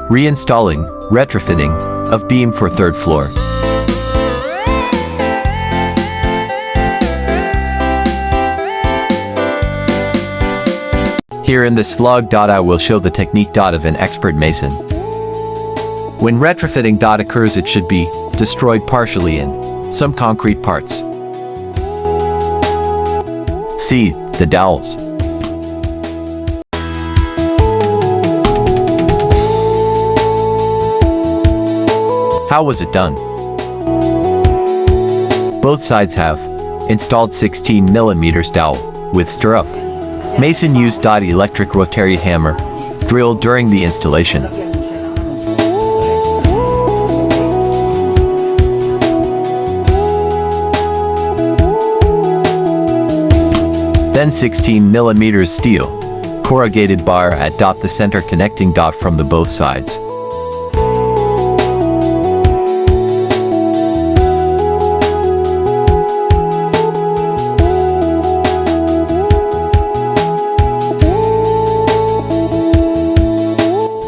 Reinstalling, retrofitting, of beam for third floor. Here in this vlog, I will show the technique of an expert mason. When retrofitting occurs, it should be destroyed partially in some concrete parts. See the dowels. How was it done? Both sides have installed 16mm dowel with stirrup. Mason used electric rotary hammer drilled during the installation. Then 16mm steel corrugated bar at the center connecting from the both sides.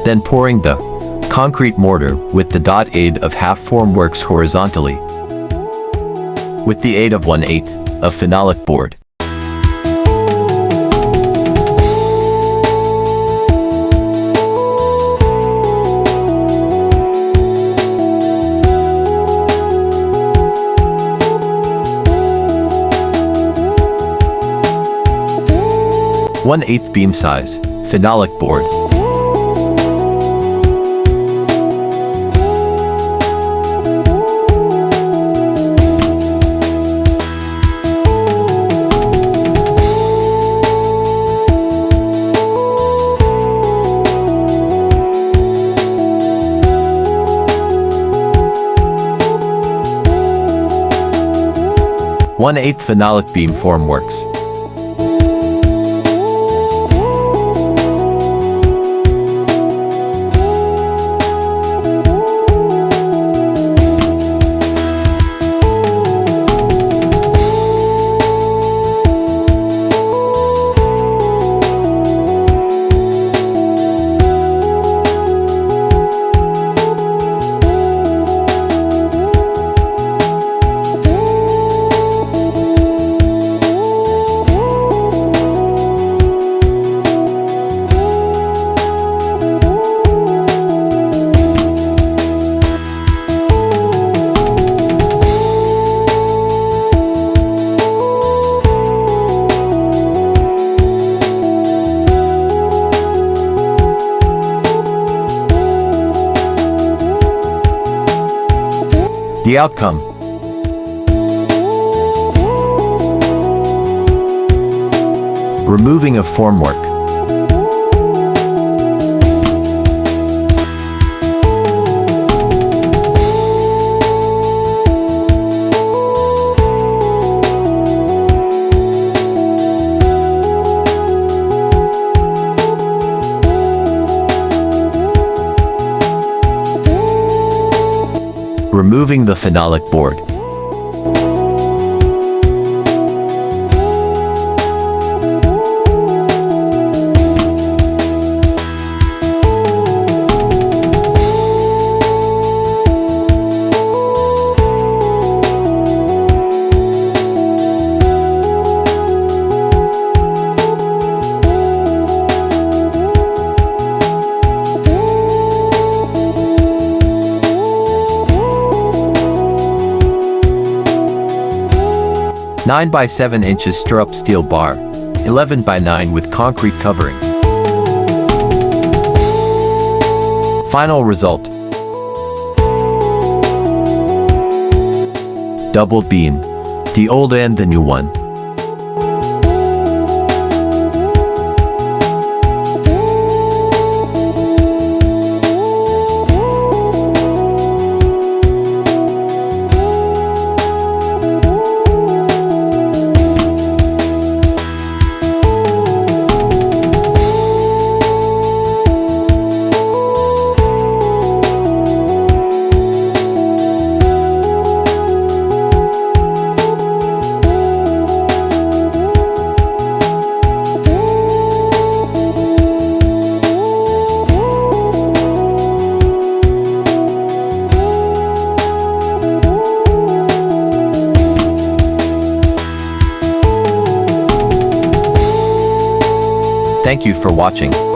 Then pouring the concrete mortar with the aid of half formworks horizontally with the aid of 1/8 of phenolic board. One-eighth beam size phenolic board. One-eighth phenolic beam formworks. The outcome. Removing of formwork. Removing the phenolic board. Nine by 7 inches stirrup steel bar, 11 by 9 with concrete covering. Final result. Double beam, the old and the new one. Thank you for watching.